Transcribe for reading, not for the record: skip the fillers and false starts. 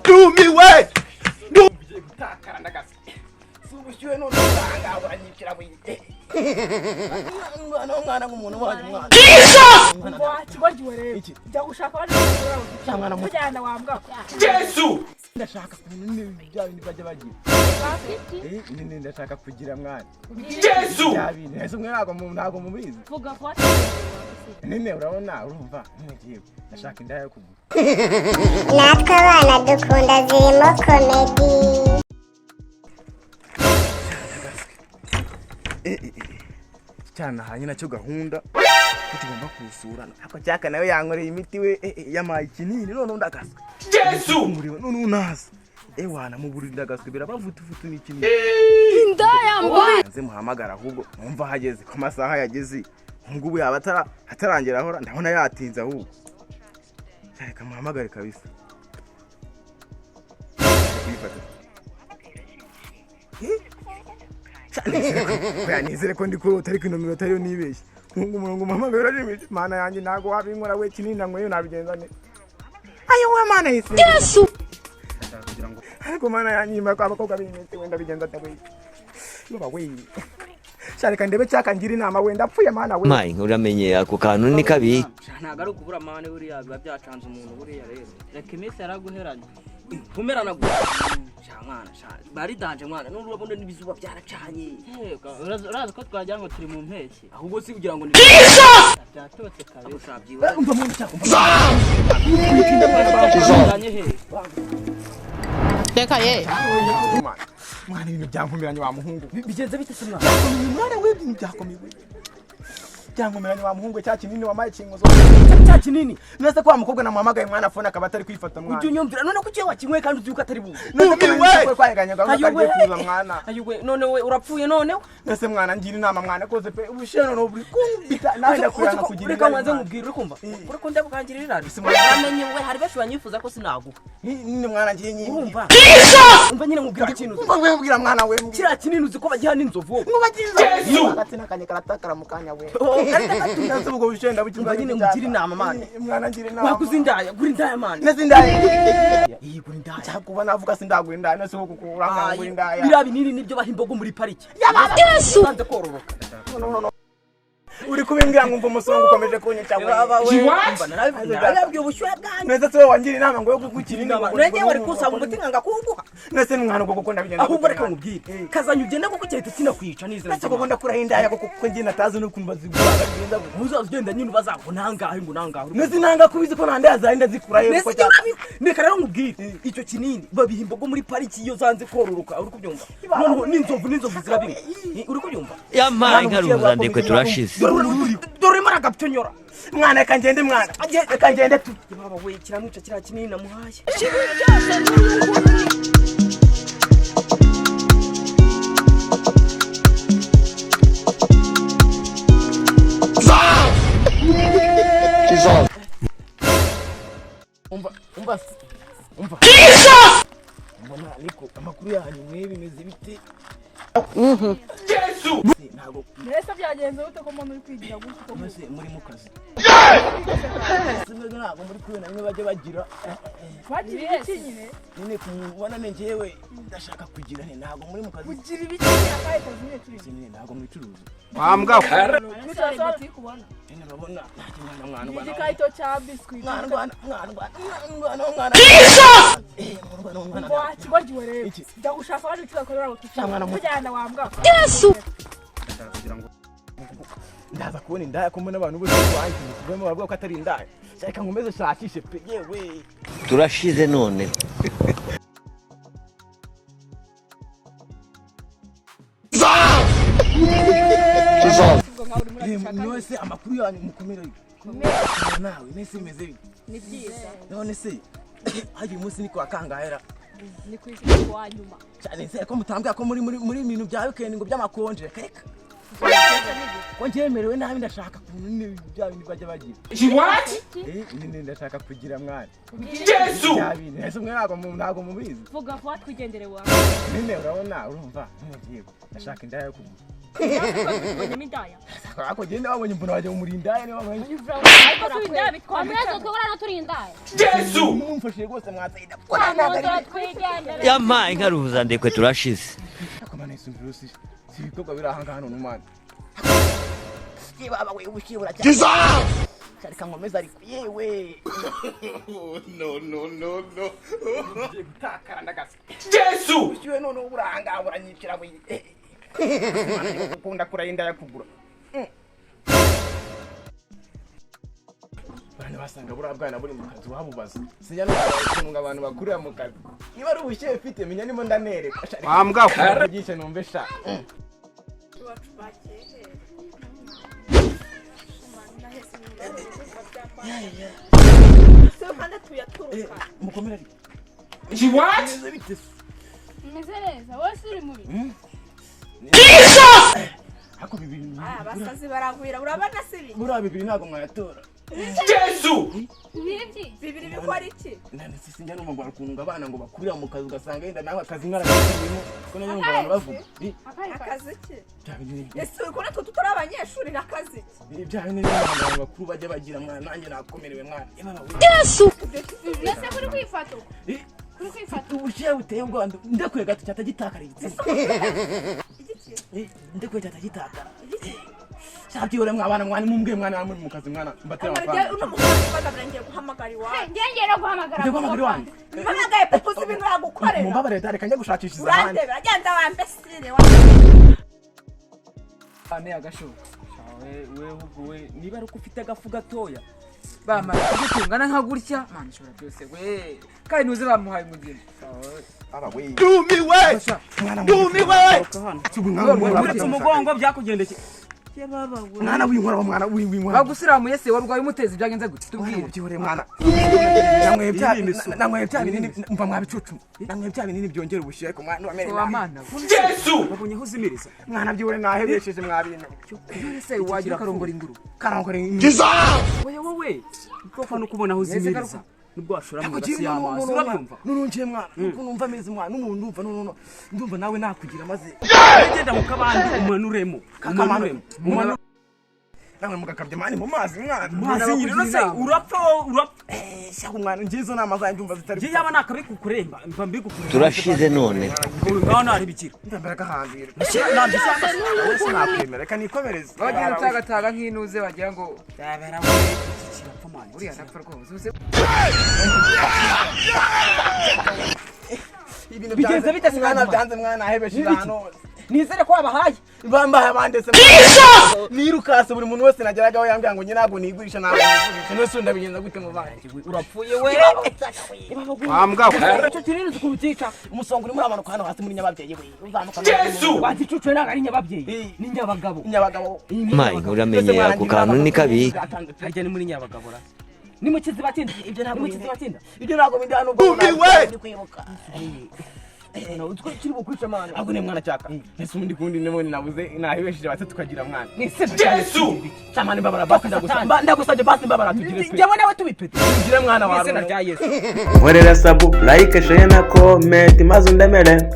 ndumiwe ndumiye gutakara ndagase subushyuwe none usanga abanyikira mu mwana nk'umuntu waje mwana kibagiwe rero jya gushaka abandi mwana mujyana wambwa Yesu ndashaka kunini byabindi bajya bagira nini ndashaka kugira mwana Yesu byabindi ese mwe ntago mubizi vuga kwa nini urabona urumva ngiye ndashaka indaya yo kugura natwe abana dukunda Zirimo comedy cyana hanye nacyo gahunda tugomba kusura ako cyaka nawe yankoreye imiti we yamaye Ikinini none ndakasa Yesu muriwe none unaza wana mu buriri ndagaswe birabavuta n'ikinini indaya mbaye nze muhamagara ahubwo numva hageze ko amasaha yageze ngubu yaba atarangera ahora ndabona yatinze ahubwo reka muhamagare kabisa nizere ko ndi kurota ariko inomero atariyo nibeshye umurongo muhamagara rimwe mana yanjye ntago wabinkora we Kinini nanyweyo nabigenza neza ayo we mana Yesu ariko mana yanjye nyuma ko abakobwa b'imiti wenda bigenza atawe yoba we shareka ndebe cyaka ngira inama wenda apfuye mana we mai uramenye ako kantu ni kabi ntago ari ukubura mane buriya biba byacanze umuntu buriya rero reka iminsi yaraguheranye kumerana gwa mwana bari danje mwana none urabona n'ibizuba byaracanye uraza ko twajya ngo turi mu mpeshyi ahubwo si kugira ngo ni byatotse kabe ushabyiwe umva mu cyako reka ye mwana ibintu byankomeranye wa muhungu bigenze bite se mwana we ibintu byakomeye byankomeranye wa muhungu cya Kinini wamaye kingozo cya Kinini nase ko wa mukobwa namuhamagaye mwana phone akaba atari kwifata mwana ujye unyumvira none ko cyewa kimwe kandi uzi uko atari buze ndumiwe kwayeganya gahunda kagiye kuza mwana ayuwe none we urapfuye none nase mwana ngira inama mwana koze pe ubusheno no buri kumbita nawe ndakuranga kugira reka mwanze nkubwira ukumva uriko ndabukangirira irari amenye we hari besho banyifuza ko sinaguka ni mwana ngiye nyine urumva umva nyine nkubwira ikintu we mbwira mwana we kira Kinini uzi ko bagiha n'inzovu ngo bagiza agatsina kanye karatakara mukanya we nase ubwo bushenda umva nyine mugira inama mane mwana ngira inama wakuzindaya gura indaya mane nase indaya iyi gura indaya cyakuba navuga sindagura indaya nase uko kuranga gura indaya bira binini nibyo bahimbogo muri pariki Yesu sanze kororoka uri kubimbwira ngo umva umusongo ukomeje kunyica we narabwiye ubushyuhe bwanjye nese so wangira inama ngo yo kugukira inama urege wari kusaba umutima ngakunguha nese mwana uko gukunda bigenda ahubwo reka nkubwire kazanye ugenda kuko cyahita sinakwica nizera nese gukunda kuraho indaya kuko ngiye natazi no kumva zigura bigenda uzaza ugenda nyine ubazaho nangahe ngo nangahe nese nanga kubizi ko nande yazahinda zikura yo ko reka rero nkubwire icyo Kinini babiha imbogo muri pariki iyo zanze kororoka uri kubyumva noneho n'inzovu zirabimwe uri kubyumva yamaye nkaruza ndekwe turashize dore maragapyonyora mwana kangende mwana kangende tu baba we kiramwica kira Kinini namuhaye umva mbona ariko amakuru yanyu mwe bimeze bite Yesu ntago nese byagenze bute ko muntu uri kwigira gutyo mwese muri mu kazi simwe ntago muri kubona nimwe bajye bagira bagira iki nyine none kumubona nenjewe ndashaka kugira ntago muri mu kazi kugira ibiki akaye kazi nyine turi nyine ntago mwicuruza wambwa kutasaba kubona nyine babona mwana iki kaito cha biscuit mwana kibagiwe rero jya gushaka abandi tuzakorera mwana mujyana wambwa Yesu ndaza kubona indaya ko mbona abantu bose banki bavuga ko atari indaya reka nkomeze shakishe pe yewe turashize none mwese amakuru yanyu mukomera nawe nese imeze bite ni byiza none se hagiye umunsi ni kwa kangahera ni kwisi kwa nyuma cyane se ko mutambwa ko muri ibintu bya weekend ngo by'amakonje reka ko ngemerewe nabi ndashaka kunini bya bintu bajya bagira nini ndashaka kugira mwana Yesu byabine ese mwe ntago mubizi vuga vuba twigendere wa nini urabona urumva ngiye ndashaka indaya yo kugura Kwenye midaya. Ako genda wabonye mbona waje umurindaye ni wabonye. Ariko si indaya bitwamwe. Amwezo twora no turi indaya. Yesu mumfashe rwose mwatsaida. Kwamondo twigendera. yampaye inkaruza ndekwe turashize. Akomana isumviro si ibikorwa birahanga hano numana. Ye baba we ubushibura cyane. Jesus! Sarika ngomeza ariko yewe. No. Gutakara ndagasa. Yesu! Ushwe none uburanga buranyikira we. Ukunda kurayinda yakugura. Bana basanga burabwana buri mu kazi wabubaza. Sinya no kununga abantu bakurira mu kazi. Niba ari ubushe ufite menya nimo ndanereka. Wambwa kugisha numve sha. Mukomere. She what? Mezereza wose uri mubi. Jesus! Hako bibiri. Basazi baragwira urabana sibi. Bura bibiri ntago mwayatora. Yesu! Bibiri bikora iki? Nane sisi njya numva bakunga abana ngo bakurira mu kazi ugasanga yenda nawe akazi nkaragirimo. Ko nayo numva abantu bavuga. Akazi ki? Cyabinini. Ese uko natwe tutari abanyeshuri nakazi ki? Byabinini abantu bakuru bajye bagira mwana nanjye nakomerewe mwana. Yesu! Nase kuri kwifata. Kuri kwifata. Ubushe buteye ubwo ndekuye gato cyatagitakara igitsi. Ndekuye cyatagitakara. Cyabyiore mwabana mwana mumbwe mwana muri mu kazi mwana mbatera amafaranga. Uno mukazi bagabrengeye guhamagara iwawe. Ngengera guhamagara. Ndego magari wanjye. Mpamagaye pupuzi ibintu yagukorera. Mumbabare dare kanje gushakishiza handi. Urandebe agenda wambesire wa. Ane agasho. Wewe huguwe niba ari ufite agafu gatoya. Bamara kugitungana nka gutya. Man shora byose we. Kai nuze bamuhaye umugeni. Aba we. Do me way. Muri umugongo byakugendeke. Mwana winkora mwana winkora. Bagusiramuye se warwaye umutezi byagenze gute tubwire. Byore mwana. Namwe bya binini mva mwabicucu. Namwe bya binini byongera ubushyuhe ariko mwana wamere. Yesu! Babonye huzimiriza. Mwana byore nahebesheje mwabina. Se wagira karongora inguru. Karongora inguru. Wowe. Uko kubona huzimiriza. Nubwo washora mu gasi y'amazi urabyumva. Nurungiye mwana. Uko numva ameze mwana n'umuntu umva ndumva nawe nakugira maze. Agenda mu kabandi umanuremo. Namwe mugakabye mani mu mazi mwana. Mazi nyirino se urapfa. Shaka mwana ngizo namazanye ndumva zitari. Ngiye yaba nakabikukuremba mba mbigukuremba. Turashize none. Ngaho nari bikira. Ndambara kahambira. Nambisa nakwemera kanikomereza. Bagira utagataga nk'inuze bagira ngo dabera we kirapfa mani. Uriya napfa rwose. Bigenze bite mwana byanze mwana ahebeshe hano. Nizere ko wabahaye. Bambaye abandese. Nirukase buri muntu wese nageragaho yambwira ngo nyirango nigurisha nabo nigurisha nose ndabigenza gute mu bana. Urapfuye we. Wambwa. Cyo kinini zukubitica. Umusongo uri muri amanuka hano hasi muri nyababyeyi we. Uzamuka. Yesu! Bazicucwe naga ari nyababyeyi. Ni nyabagabo. Nyabagabo. Mayi uramenye ako kantu ni kabi. Hajya ni muri nyabagabo ra. Ni mukizi batinda. Ibyo ntabwo mukizi batinda. Ibyo ntabwo bindi hano ubwo. Kwibuka. Utwo kiri bukwica mwana. Ahubwo ne mwana cyaka. Ese undi kundi nemone nabuze nahebesheje batatu tukagira mwana. Yesu! Chamani babara basi ndagusabye basi babara tugire twe. Njye nawe tubipete. Tugire mwana wawe. Ese na rya Yesu. Nkorera sabu, like, share na comment maze undemere